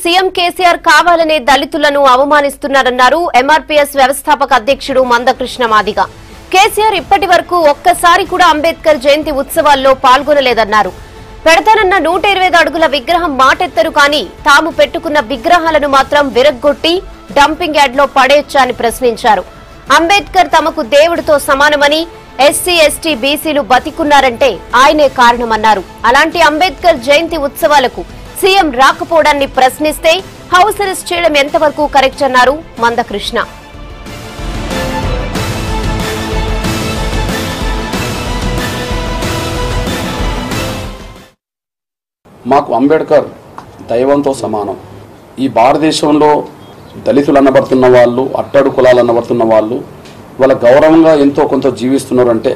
CM KCR కావాలనే దళితులను అవమానిస్తున్నారన్నారు MRPS వ్యవస్థాపక అధ్యక్షుడు మందకృష్ణ మాదిగ. కేసీఆర్ ఇప్పటి వరకు ఒక్కసారి కూడా అంబేద్కర్ జయంతి ఉత్సవాల్లో పాల్గొనలేదన్నారు. పెడతానన్న 125 అడుగుల విగ్రహం మాటెత్తరు కానీ తాము పెట్టుకున్న విగ్రహాలను మాత్రం విరగ్గొట్టి డంపింగ్ యార్డ్లో పడేయొచ్చా అని ప్రశ్నించారు. అంబేద్కర్ తమకు దేవుడితో సమానమని, ఎస్సీ ఎస్టీ బీసీలు బతికున్నారంటే ఆయనే కారణమన్నారు. అలాంటి అంబేద్కర్ జయంతి ఉత్సవాలకు సీఎం రాకపోవడాన్ని ప్రశ్నిస్తే హౌస్ అరెస్ట్ చేయడం ఎంతవరకు కరెక్ట్ అన్నారు మందకృష్ణ. మాకు అంబేద్కర్ దైవంతో సమానం. ఈ భారతదేశంలో దళితులు అనబడుతున్న వాళ్ళు, అట్టడు కులాలు అనబడుతున్న వాళ్ళు వాళ్ళ గౌరవంగా ఎంతో కొంత జీవిస్తున్నారంటే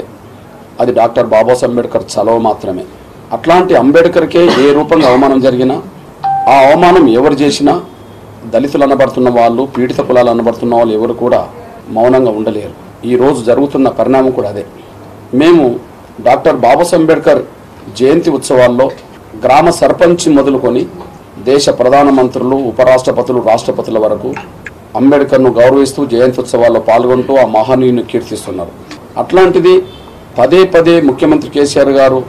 అది డాక్టర్ బాబాసాహెబ్ అంబేద్కర్ చలవ మాత్రమే. అట్లాంటి అంబేద్కర్కే ఏ రూపంగా అవమానం జరిగినా, ఆ అవమానం ఎవరు చేసినా దళితులు అనబడుతున్న వాళ్ళు, పీడిత కులాలు అనబడుతున్న వాళ్ళు ఎవరు కూడా మౌనంగా ఉండలేరు. ఈరోజు జరుగుతున్న పరిణామం కూడా అదే. మేము డాక్టర్ బాబాసాహెబ్ అంబేద్కర్ జయంతి ఉత్సవాల్లో గ్రామ సర్పంచ్ మొదలుకొని దేశ ప్రధానమంత్రులు, ఉపరాష్ట్రపతులు, రాష్ట్రపతుల వరకు అంబేద్కర్ను గౌరవిస్తూ జయంతి ఉత్సవాల్లో పాల్గొంటూ ఆ మహనీయుని కీర్తిస్తున్నారు. అట్లాంటిది పదే పదే ముఖ్యమంత్రి కేసీఆర్ గారు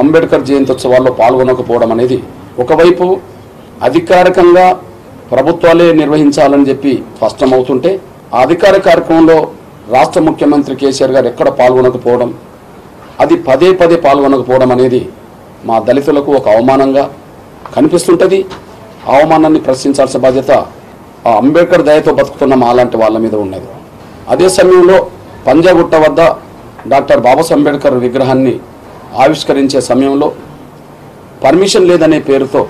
అంబేద్కర్ జయంతి ఉత్సవాల్లో పాల్గొనకపోవడం అనేది ఒకవైపు అధికారికంగా ప్రభుత్వాలే నిర్వహించాలని చెప్పి స్పష్టమవుతుంటే, ఆ అధికార కార్యక్రమంలో రాష్ట్ర ముఖ్యమంత్రి కేసీఆర్ గారు ఎక్కడ పాల్గొనకపోవడం, అది పదే పదే పాల్గొనకపోవడం అనేది మా దళితులకు ఒక అవమానంగా కనిపిస్తుంటుంది. ఆ అవమానాన్ని ప్రశ్నించాల్సిన బాధ్యత ఆ అంబేద్కర్ దయతో బతుకుతున్న మాలాంటి వాళ్ళ మీద ఉన్నది. అదే సమయంలో పంజాగుట్ట వద్ద డాక్టర్ బాబాసాహెబ్ అంబేద్కర్ విగ్రహాన్ని ఆవిష్కరించే సమయంలో పర్మిషన్ లేదనే పేరుతో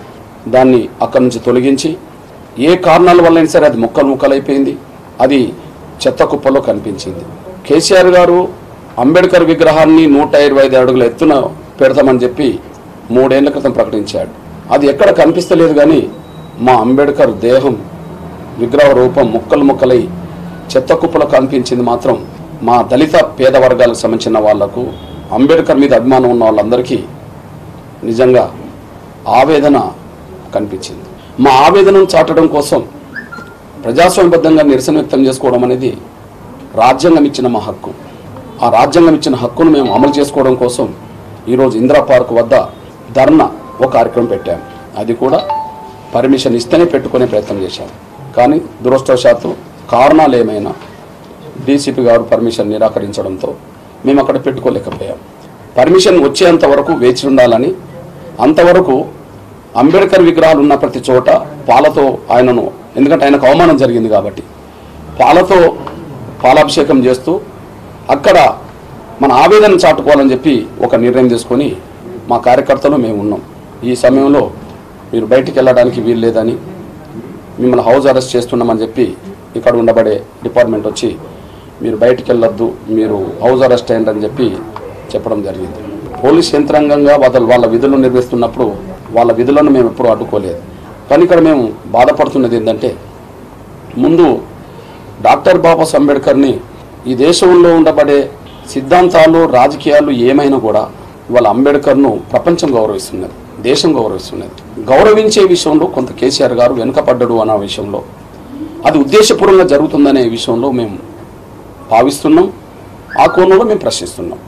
దాన్ని అక్కడి నుంచి తొలగించి, ఏ కారణాల వల్లైనా సరే అది ముక్కలైపోయింది. అది చెత్త కుప్పలో కనిపించింది. కేసీఆర్ గారు అంబేద్కర్ విగ్రహాన్ని 125 అడుగుల ఎత్తున పెడతామని చెప్పి 3 ఏళ్ల క్రితం ప్రకటించాడు. అది ఎక్కడ కనిపిస్తలేదు. కానీ మా అంబేద్కర్ దేహం, విగ్రహ రూపం ముక్కలై చెత్త కుప్పలో కనిపించింది మాత్రం మా దళిత పేద వర్గాలకు సంబంధించిన వాళ్లకు, అంబేద్కర్ మీద అభిమానం ఉన్న వాళ్ళందరికీ నిజంగా ఆవేదన కనిపించింది. మా ఆవేదనను చాటడం కోసం ప్రజాస్వామ్యబద్ధంగా నిరసన వ్యక్తం చేసుకోవడం అనేది రాజ్యాంగం ఇచ్చిన మా హక్కు. ఆ రాజ్యాంగం ఇచ్చిన హక్కును మేము అమలు చేసుకోవడం కోసం ఈరోజు ఇందిరా పార్క్ వద్ద ధర్నా ఒక కార్యక్రమం పెట్టాము. అది కూడా పర్మిషన్ ఇస్తేనే పెట్టుకునే ప్రయత్నం చేశాము. కానీ దురదృష్టవశాత్తు కారణాలు ఏమైనా డీసీపీ గారు పర్మిషన్ నిరాకరించడంతో మేము అక్కడ పెట్టుకోలేకపోయాం. పర్మిషన్ వచ్చేంత వరకు వేచి ఉండాలని, అంతవరకు అంబేద్కర్ విగ్రహాలు ఉన్న ప్రతి చోట పాలతో ఆయనను, ఎందుకంటే ఆయనకు అవమానం జరిగింది కాబట్టి పాలతో పాలాభిషేకం చేస్తూ అక్కడ మన ఆవేదన చాటుకోవాలని చెప్పి ఒక నిర్ణయం తీసుకొని మా కార్యకర్తలు మేము ఉన్నాం. ఈ సమయంలో మీరు బయటికి వెళ్ళడానికి వీలు లేదని, మిమ్మల్ని హౌస్ అరెస్ట్ చేస్తున్నామని చెప్పి ఇక్కడ ఉండబడే డిపార్ట్మెంట్ వచ్చి మీరు బయటికి వెళ్ళొద్దు, మీరు హౌస్ అరెస్ట్ అయ్యండి అని చెప్పి చెప్పడం జరిగింది. పోలీస్ యంత్రాంగంగా వాళ్ళ విధులను నిర్వహిస్తున్నప్పుడు వాళ్ళ విధులను మేము ఎప్పుడూ అడ్డుకోలేదు. కానీ ఇక్కడ మేము బాధపడుతున్నది ఏంటంటే, ముందు డాక్టర్ బాబాసాహెబ్ అంబేద్కర్ని ఈ దేశంలో ఉండబడే సిద్ధాంతాలు, రాజకీయాలు ఏమైనా కూడా ఇవాళ అంబేద్కర్ను ప్రపంచం గౌరవిస్తున్నది, దేశం గౌరవిస్తున్నది. గౌరవించే విషయంలో కొంత కేసీఆర్ గారు వెనుకపడ్డడు అన్న విషయంలో, అది ఉద్దేశపూర్వకంగా జరుగుతుందనే విషయంలో మేము భావిస్తున్నాం. ఆ కోణంలో మేము ప్రశ్నిస్తున్నాం.